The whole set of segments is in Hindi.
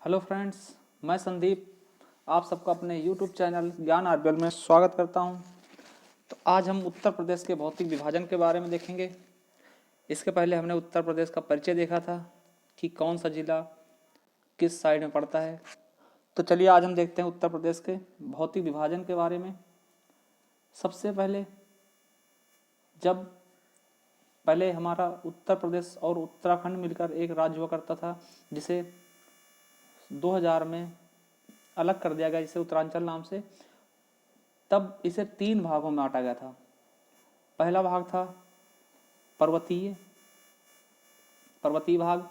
हेलो फ्रेंड्स, मैं संदीप आप सबका अपने YouTube चैनल ज्ञान आरबीएल में स्वागत करता हूं। तो आज हम उत्तर प्रदेश के भौतिक विभाजन के बारे में देखेंगे। इसके पहले हमने उत्तर प्रदेश का परिचय देखा था कि कौन सा जिला किस साइड में पड़ता है। तो चलिए आज हम देखते हैं उत्तर प्रदेश के भौतिक विभाजन के बारे में। सबसे पहले हमारा उत्तर प्रदेश और उत्तराखंड मिलकर एक राज्य हुआ करता था, जिसे 2000 में अलग कर दिया गया, जिसे उत्तरांचल नाम से। तब इसे 3 भागों में बांटा गया था। पहला भाग था पर्वतीय भाग,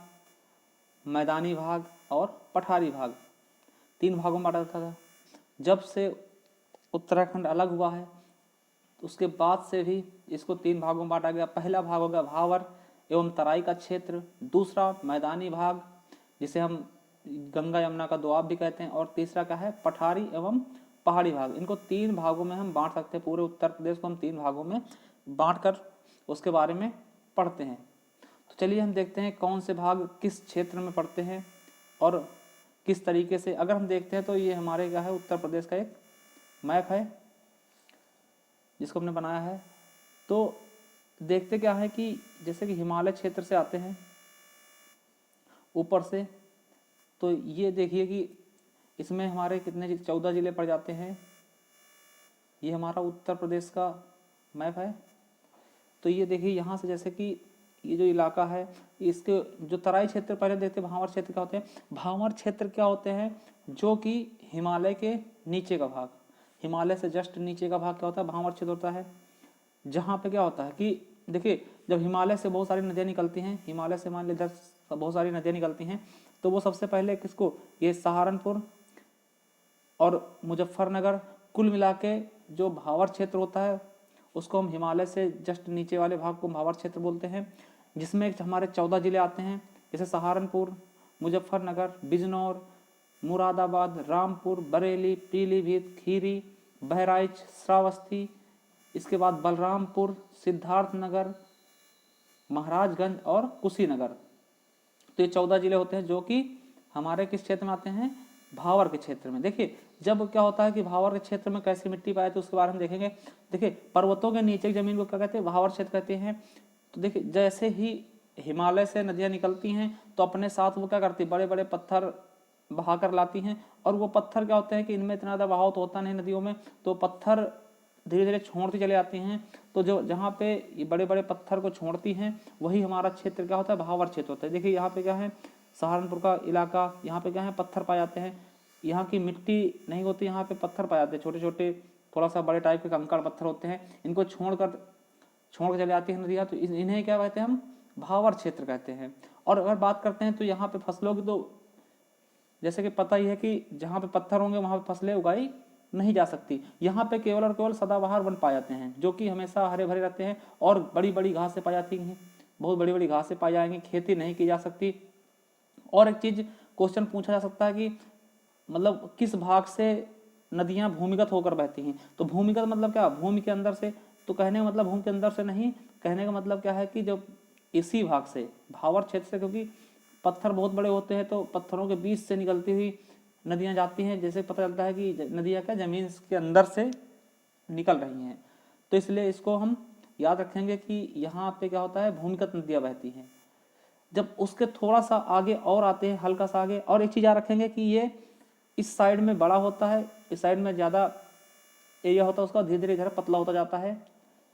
मैदानी भाग और पठारी भाग। 3 भागों में बांटा जाता था। जब से उत्तराखंड अलग हुआ है उसके बाद से भी इसको 3 भागों में बांटा गया। पहला भाग हो गया भावर एवं तराई का क्षेत्र, दूसरा मैदानी भाग जिसे हम गंगा यमुना का दोआब भी कहते हैं, और तीसरा क्या है पठारी एवं पहाड़ी भाग। इनको 3 भागों में हम बांट सकते हैं। पूरे उत्तर प्रदेश को हम 3 भागों में बांटकर उसके बारे में पढ़ते हैं। तो चलिए हम देखते हैं कौन से भाग किस क्षेत्र में पड़ते हैं और किस तरीके से। अगर हम देखते हैं तो ये हमारे क्या है उत्तर प्रदेश का एक मैप है जिसको हमने बनाया है। तो देखते क्या है कि जैसे कि हिमालय क्षेत्र से आते हैं ऊपर से, तो ये देखिए कि इसमें हमारे कितने 14 जिले पड़ जाते हैं। ये हमारा उत्तर प्रदेश का मैप है। तो ये देखिए यहाँ से जैसे कि ये जो इलाका है, इसके जो तराई क्षेत्र पहले देखते हैं। भावर क्षेत्र क्या होते हैं? भावर क्षेत्र क्या होते हैं? जो कि हिमालय के नीचे का भाग, हिमालय से जस्ट नीचे का भाग क्या होता है? भावर क्षेत्र होता है। जहाँ पे क्या होता है कि देखिए जब हिमालय से बहुत सारी नदियाँ निकलती हैं, हिमालय से मान लीजिए इधर बहुत सारी नदियाँ निकलती हैं, तो वो सबसे पहले किसको, ये सहारनपुर और मुजफ्फरनगर कुल मिला के जो भावर क्षेत्र होता है उसको हम हिमालय से जस्ट नीचे वाले भाग को भावर क्षेत्र बोलते हैं, जिसमें हमारे 14 जिले आते हैं। जैसे सहारनपुर, मुजफ्फरनगर, बिजनौर, मुरादाबाद, रामपुर, बरेली, पीलीभीत, खीरी, बहराइच, श्रावस्ती, इसके बाद बलरामपुर, सिद्धार्थनगर, महाराजगंज और कुशीनगर। तो ये 14 जिले होते हैं जो कि हमारे किस क्षेत्र में आते हैं? भावर के क्षेत्र में। देखिए जब क्या होता है कि भावर के क्षेत्र में कैसी मिट्टी पाए तो उसके बारे में देखेंगे। देखिए पर्वतों के नीचे की जमीन को क्या कहते हैं? भावर क्षेत्र कहते हैं। तो देखिए जैसे ही हिमालय से नदियाँ निकलती हैं तो अपने साथ वो क्या करती है? बड़े बड़े पत्थर बहा कर लाती हैं। और वो पत्थर क्या होते हैं कि इनमें इतना ज़्यादा बहाव तो होता नहीं नदियों में, तो पत्थर धीरे धीरे छोड़ती चले जाती हैं। तो जो जहाँ पे ये बड़े बड़े पत्थर को छोड़ती हैं वही हमारा क्षेत्र क्या होता है? भावर क्षेत्र होता है। देखिए यहाँ पे क्या है, सहारनपुर का इलाका, यहाँ पे क्या है पत्थर पाए जाते हैं। यहाँ की मिट्टी नहीं होती, यहाँ पे पत्थर पाए जाते हैं, छोटे छोटे थोड़ा सा बड़े टाइप के कंकड़ पत्थर होते हैं। इनको छोड़ चले जाती है नदियाँ, तो इन्हें क्या कहते हैं? हम भावर क्षेत्र कहते हैं। और अगर बात करते हैं तो यहाँ पे फसलों की, तो जैसे कि पता ही है कि जहाँ पे पत्थर होंगे वहाँ पे फसलें उगाई नहीं जा सकती। यहाँ पे केवल और केवल सदाबहार वन पाए जाते हैं जो कि हमेशा हरे भरे रहते हैं, और बड़ी बड़ी घासें पाई जाती हैं, बहुत बड़ी बड़ी घासें पाई जाएंगी, खेती नहीं की जा सकती। और एक चीज़ क्वेश्चन पूछा जा सकता है कि मतलब किस भाग से नदियाँ भूमिगत होकर बहती हैं? तो भूमिगत मतलब क्या? भूमि के अंदर से। तो कहने का मतलब भूमि के अंदर से नहीं, कहने का मतलब क्या है कि जब इसी भाग से, भावर क्षेत्र से, क्योंकि पत्थर बहुत बड़े होते हैं तो पत्थरों के बीच से निकलती हुई नदियाँ जाती हैं। जैसे पता चलता है कि नदियाँ क्या ज़मीन के अंदर से निकल रही हैं। तो इसलिए इसको हम याद रखेंगे कि यहाँ पे क्या होता है? भूमिगत नदियाँ बहती हैं। जब उसके थोड़ा सा आगे और आते हैं, हल्का सा आगे, और एक चीज़ याद रखेंगे कि ये इस साइड में बड़ा होता है, इस साइड में ज़्यादा एरिया होता है उसका, धीरे धीरे धीरे पतला होता जाता है।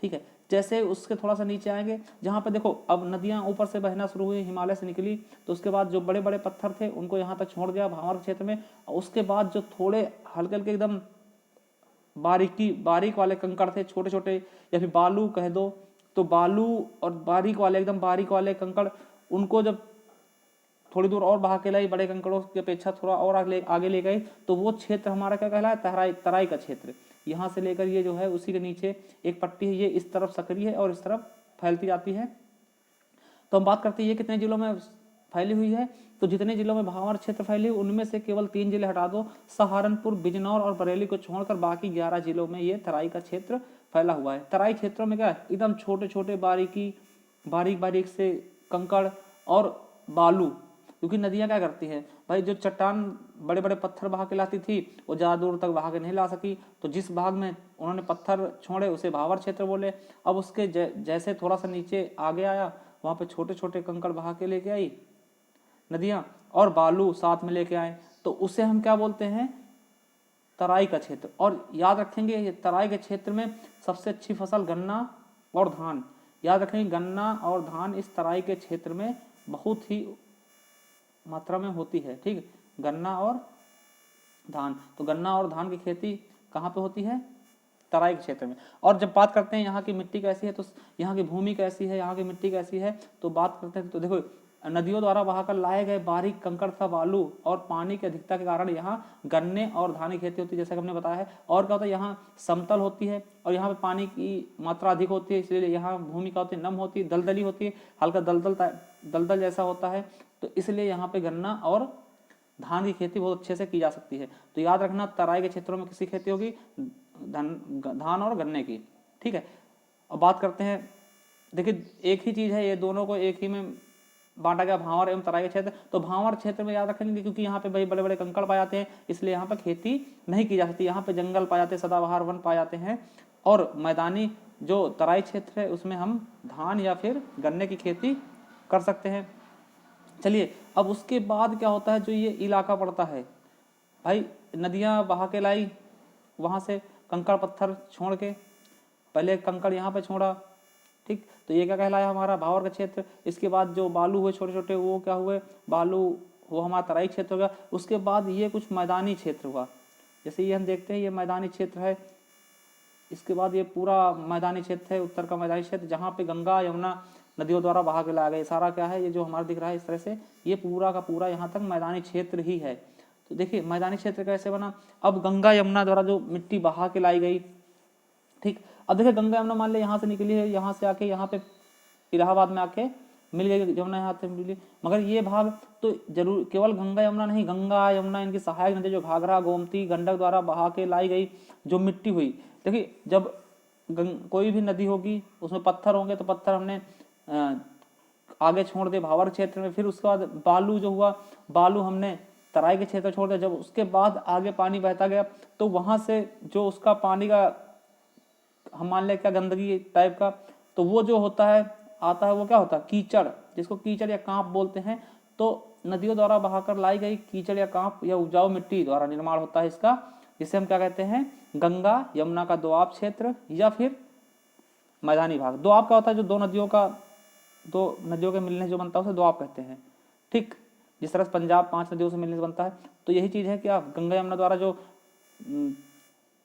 ठीक है, जैसे उसके थोड़ा सा नीचे आएंगे, जहाँ पे देखो अब नदियाँ ऊपर से बहना शुरू हुई, हिमालय से निकली, तो उसके बाद जो बड़े बड़े पत्थर थे उनको यहाँ तक छोड़ दिया भावर क्षेत्र में। और उसके बाद जो थोड़े हल्के हल्के एकदम बारीक वाले कंकड़ थे, छोटे छोटे, या फिर बालू कह दो, तो बालू और बारीक वाले, एकदम बारीक वाले कंकड़, उनको जब थोड़ी दूर और बहा के लाई, बड़े कंकड़ों की अपेक्षा थोड़ा और आगे ले गई, तो वो क्षेत्र हमारा क्या कहलाया? तराई का क्षेत्र। यहाँ से लेकर ये जो है उसी के नीचे एक पट्टी है, ये इस तरफ सक्रिय है और इस तरफ फैलती जाती है। तो हम बात करते हैं ये कितने जिलों में फैली हुई है। तो जितने जिलों में भावर क्षेत्र फैली उनमें से केवल 3 जिले हटा दो, सहारनपुर, बिजनौर और बरेली को छोड़कर बाकी 11 जिलों में ये तराई का क्षेत्र फैला हुआ है। तराई क्षेत्रों में क्या है? एकदम छोटे छोटे बारीक बारीक से कंकड़ और बालू, क्योंकि नदियाँ क्या करती हैं भाई, जो चट्टान बड़े बड़े पत्थर बहा के लाती थी वो ज़्यादा दूर तक बहा के नहीं ला सकी, तो जिस भाग में उन्होंने पत्थर छोड़े उसे भावर क्षेत्र बोले। अब उसके जैसे थोड़ा सा नीचे आगे आया वहाँ पे छोटे छोटे कंकड़ बहा के लेके आई नदियाँ, और बालू साथ में लेके आए, तो उसे हम क्या बोलते हैं, तराई का क्षेत्र। और याद रखेंगे ये तराई के क्षेत्र में सबसे अच्छी फसल गन्ना और धान, याद रखेंगे गन्ना और धान इस तराई के क्षेत्र में बहुत ही मात्रा में होती है। ठीक, गन्ना और धान, तो गन्ना और धान की खेती कहाँ पे होती है, तराई के क्षेत्र में। और जब बात करते हैं यहाँ की मिट्टी कैसी है, तो यहाँ की भूमि कैसी है, यहाँ की मिट्टी कैसी है, तो बात करते हैं तो देखो नदियों द्वारा बहाकर लाए गए बारीक कंकड़ था बालू और पानी की अधिकता के कारण यहाँ गन्ने और धान की खेती होती है, जैसा कि हमने बताया है। और क्या होता है, यहाँ समतल होती है और यहाँ पे पानी की मात्रा अधिक होती है, इसलिए यहाँ भूमि क्या होती है, नम होती है, दलदली होती है, हल्का दलदल जैसा होता है, तो इसलिए यहाँ पे गन्ना और धान की खेती बहुत अच्छे से की जा सकती है। तो याद रखना तराई के क्षेत्रों में किसकी खेती होगी, धान और गन्ने की। ठीक है, अब बात करते हैं, देखिए एक ही चीज़ है, ये दोनों को एक ही में बांटा गया, भांवर एवं तराई के क्षेत्र। तो भांवर क्षेत्र में याद रखेंगे क्योंकि यहाँ पे भाई बड़े बड़े कंकड़ पाए जाते हैं, इसलिए यहाँ पे खेती नहीं की जा सकती, यहाँ पे जंगल पाए जाते हैं, सदाबहार वन पाए जाते हैं। और मैदानी जो तराई क्षेत्र है उसमें हम धान या फिर गन्ने की खेती कर सकते हैं। चलिए, अब उसके बाद क्या होता है, जो ये इलाका पड़ता है भाई, नदियाँ बहा के लाई, वहाँ से कंकड़ पत्थर छोड़ के, पहले कंकड़ यहाँ पे छोड़ा, ठीक, तो ये क्या कहलाया हमारा भावर का क्षेत्र। इसके बाद जो बालू हुए छोटे छोटे वो क्या हुए, बालू वो हमारा तराई क्षेत्र हो गया। उसके बाद ये कुछ मैदानी क्षेत्र हुआ, जैसे ये हम देखते हैं ये मैदानी क्षेत्र है, इसके बाद ये पूरा मैदानी क्षेत्र है, उत्तर का मैदानी क्षेत्र जहाँ पे गंगा यमुना नदियों द्वारा बहा के लाया गया। सारा क्या है, ये जो हमारा दिख रहा है इस तरह से, ये पूरा का पूरा यहाँ तक मैदानी क्षेत्र ही है। तो देखिए मैदानी क्षेत्र कैसे बना, अब गंगा यमुना द्वारा जो मिट्टी बहा के लाई गई, ठीक, अब देखिए गंगा यमुना मान ले यहाँ से निकली है, यहाँ से आके यहाँ पे इलाहाबाद में आके मिल गई यमुना, यहाँ से मिली, मगर ये भाग तो जरूर केवल गंगा यमुना नहीं, गंगा यमुना इनकी सहायक नदी जो घाघरा गोमती गंडक द्वारा बहा के लाई गई जो मिट्टी हुई। देखिए जब कोई भी नदी होगी उसमें पत्थर होंगे, तो पत्थर हमने आगे छोड़ दिए भावर क्षेत्र में, फिर उसके बाद बालू जो हुआ, बालू हमने तराई के क्षेत्र छोड़ दिया। जब उसके बाद आगे पानी बहता गया तो वहां से जो उसका पानी का हम मान लें क्या गंदगी टाइप का, तो वो जो होता है आता है, वो क्या होता है, कीचड़, जिसको कीचड़ या कांप बोलते हैं। तो नदियों द्वारा बहाकर लाई गई कीचड़ या कांप या उपजाऊ मिट्टी द्वारा निर्माण होता है इसका, जिसे हम क्या कहते हैं, गंगा यमुना का दोआब क्षेत्र या फिर मैदानी भाग। दोआब का होता है जो दो नदियों के मिलने से जो बनता है उसे दोआब कहते हैं। ठीक, जिस तरह से पंजाब 5 नदियों से मिलने से बनता है, तो यही चीज़ है कि आप गंगा यमुना द्वारा जो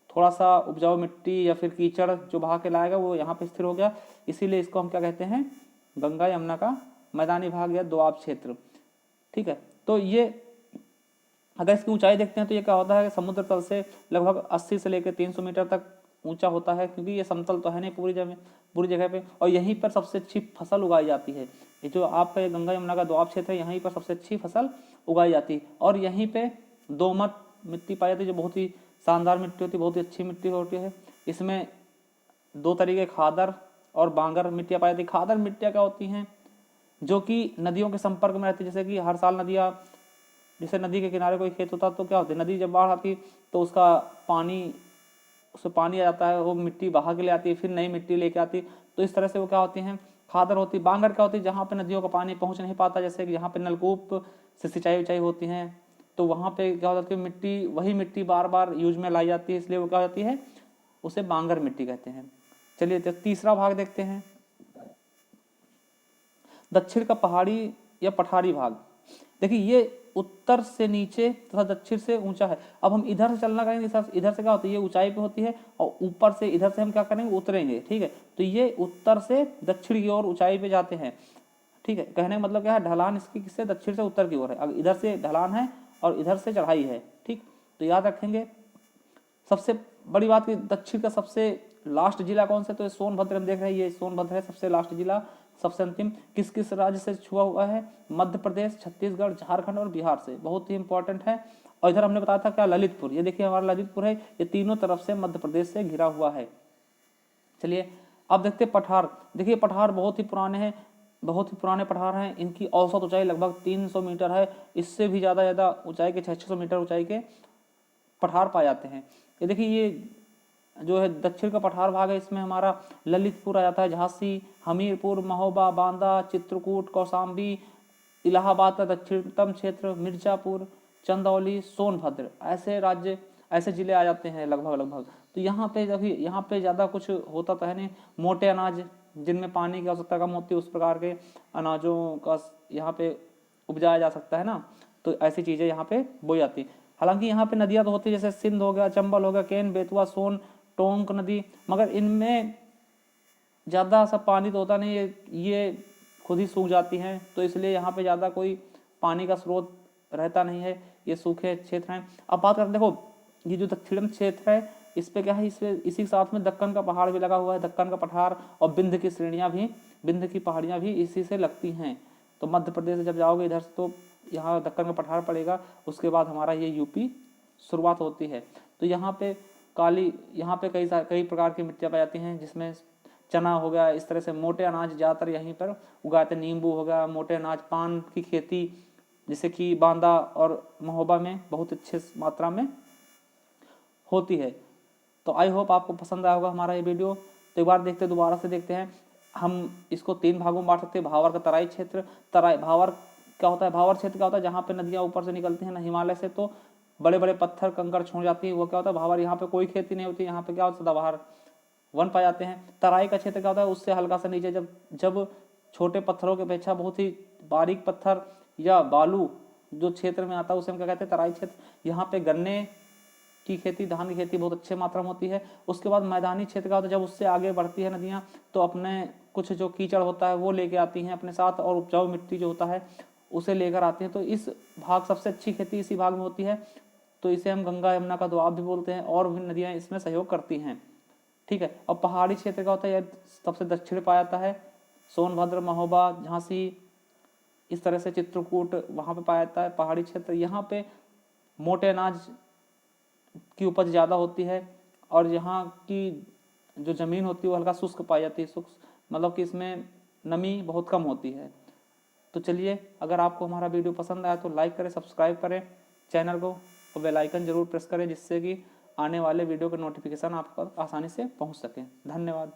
थोड़ा सा उपजाऊ मिट्टी या फिर कीचड़ जो बहा के लाएगा वो यहाँ पे स्थिर हो गया, इसीलिए इसको हम क्या कहते हैं, गंगा यमुना का मैदानी भाग या दोआब क्षेत्र। ठीक है, तो ये अगर इसकी ऊंचाई देखते हैं तो ये क्या होता है, समुद्र तल से लगभग 80 से लेकर 300 मीटर तक ऊंचा होता है, क्योंकि ये समतल तो है नहीं पूरी जगह पे, और यहीं पर सबसे अच्छी फसल उगाई जाती है। ये जो आपका ये गंगा यमुना का दोआब क्षेत्र है, यहीं पर सबसे अच्छी फसल उगाई जाती है। और यहीं पे दोमट मिट्टी पाई जाती है, जो बहुत ही शानदार मिट्टी होती है, बहुत ही अच्छी मिट्टी होती है। इसमें 2 तरीके खादर और बांगर मिट्टियाँ पाई जाती है। खादर मिट्टियाँ क्या होती हैं, जो कि नदियों के संपर्क में रहती है, जैसे कि हर साल नदियाँ, जैसे नदी के किनारे कोई खेत होता तो क्या होती है, नदी जब बाढ़ आती तो उसका पानी, उसमें पानी आ जाता है, वो मिट्टी बहा के ले आती है, फिर नई मिट्टी लेके आती, तो इस तरह से वो क्या होती हैं, खादर होती है। बांगर क्या होती है, जहाँ पे नदियों का पानी पहुँच नहीं पाता, जैसे कि यहाँ पे नलकूप से सिंचाई होती हैं, तो वहाँ पे क्या होता है, मिट्टी वही मिट्टी बार बार यूज में लाई जाती है, इसलिए वो क्या होती है, उसे बांगर मिट्टी कहते हैं। चलिए तो तीसरा भाग देखते हैं, दक्षिण का पहाड़ी या पठारी भाग। देखिए ये उत्तर से नीचे तथा दक्षिण से ऊंचा है। अब हम इधर से चलना करेंगे, इधर से क्या होती है, ये ऊंचाई पे होती है, और ऊपर से इधर से हम क्या करेंगे, उतरेंगे। ठीक है, तो ये उत्तर से दक्षिण की ओर ऊंचाई पे जाते हैं। ठीक है, कहने का मतलब क्या है, ढलान इसकी किससे, दक्षिण से उत्तर की ओर है। अब इधर से ढलान है और इधर से चढ़ाई है। ठीक, तो याद रखेंगे सबसे बड़ी बात कि दक्षिण का सबसे लास्ट जिला कौन सा, तो ये सोनभद्र हम देख रहे हैं, ये सोनभद्र है सबसे लास्ट जिला, सबसे अंतिम। किस किस राज्य से छुआ हुआ है, मध्य प्रदेश, छत्तीसगढ़, झारखंड और बिहार से, बहुत ही इंपॉर्टेंट है। और इधर हमने बताया था क्या, ललितपुर, ये देखिए हमारा ललितपुर है, ये तीनों तरफ से मध्य प्रदेश से घिरा हुआ है। चलिए अब देखते हैं पठार। देखिए पठार बहुत ही पुराने हैं, बहुत ही पुराने पठार हैं। इनकी औसत ऊंचाई लगभग 300 मीटर है। इससे भी ज़्यादा ऊंचाई के 600 मीटर ऊंचाई के पठार पाए जाते हैं। ये देखिए, ये जो है दक्षिण का पठार भाग है, इसमें हमारा ललितपुर आ जाता है, झांसी, हमीरपुर, महोबा, बांदा, चित्रकूट, कौशाम्बी, इलाहाबाद का दक्षिणतम क्षेत्र, मिर्जापुर, चंदौली, सोनभद्र, ऐसे जिले आ जाते हैं लगभग। तो यहाँ पे ज़्यादा कुछ होता तो है नहीं। मोटे अनाज जिनमें पानी की आवश्यकता कम होती है, उस प्रकार के अनाजों का यहाँ पे उपजाया जा सकता है ना। तो ऐसी चीज़ें यहाँ पे बोई जाती। हालांकि यहाँ पे नदियाँ तो होती है, जैसे सिंध हो गया, चंबल हो गया, केन, बेतवा, सोन, टोंक नदी, मगर इनमें ज़्यादा सा पानी तो होता नहीं है, ये खुद ही सूख जाती हैं। तो इसलिए यहाँ पे ज़्यादा कोई पानी का स्रोत रहता नहीं है, ये सूखे क्षेत्र हैं। अब बात करते, देखो ये जो दक्षिणम क्षेत्र है, इस पे क्या है, इसी के साथ में दक्कन का पहाड़ भी लगा हुआ है, दक्कन का पठार, और विंध्य की पहाड़ियाँ भी इसी से लगती हैं। तो मध्य प्रदेश से जब जाओगे इधर से, तो यहाँ दक्कन का पठार पड़ेगा, उसके बाद हमारा ये यूपी शुरुआत होती है। तो यहाँ पे कई प्रकार की मिट्टियाँ पाई जाती हैं, जिसमें चना हो गया, इस तरह से मोटे अनाज ज़्यादातर यहीं पर उगाते हैं। नींबू हो गया, मोटे अनाज, पान की खेती जैसे कि बांदा और महोबा में बहुत अच्छे मात्रा में होती है। तो आई होप आपको पसंद आया होगा हमारा ये वीडियो। तो एक बार दोबारा से देखते हैं। हम इसको 3 भागों में बांट सकते हैं। भावर का तराई क्षेत्र, भावर क्या होता है, भावर क्षेत्र क्या होता है, जहाँ पे नदियाँ ऊपर से निकलती हैं ना हिमालय से, तो बड़े बड़े पत्थर कंकड़ छोड़ जाती है, वो क्या होता है भावर। यहाँ पे कोई खेती नहीं होती, यहाँ पे क्या होता है सदाबहार वन पाए जाते हैं। तराई का क्षेत्र क्या होता है, उससे हल्का सा नीचे जब छोटे पत्थरों की अपेक्षा बहुत ही बारीक पत्थर या बालू जो क्षेत्र में आता है, उसे हम क्या कहते हैं, तराई क्षेत्र। यहाँ पे गन्ने की खेती, धान की खेती बहुत अच्छे मात्रा में होती है। उसके बाद मैदानी क्षेत्र का होता है, जब उससे आगे बढ़ती है नदियाँ, तो अपने कुछ जो कीचड़ होता है वो लेके आती हैं अपने साथ, और उपजाऊ मिट्टी जो होता है उसे लेकर आती हैं। तो इस भाग सबसे अच्छी खेती इसी भाग में होती है। तो इसे हम गंगा यमुना का दोआब भी बोलते हैं, और भी नदियाँ इसमें सहयोग करती हैं। ठीक है। और पहाड़ी क्षेत्र का होता है, यह सबसे दक्षिण पाया जाता है। सोनभद्र, महोबा, झांसी, इस तरह से चित्रकूट वहाँ पे पाया जाता है पहाड़ी क्षेत्र। यहाँ पे मोटे अनाज की उपज ज़्यादा होती है, और यहाँ की जो ज़मीन होती है वो हल्का शुष्क पाई जाती है। शुष्क मतलब कि इसमें नमी बहुत कम होती है। तो चलिए, अगर आपको हमारा वीडियो पसंद आया तो लाइक करें, सब्सक्राइब करें चैनल को, और बेल आइकन जरूर प्रेस करें, जिससे कि आने वाले वीडियो के नोटिफिकेशन आपको आसानी से पहुंच सकें। धन्यवाद।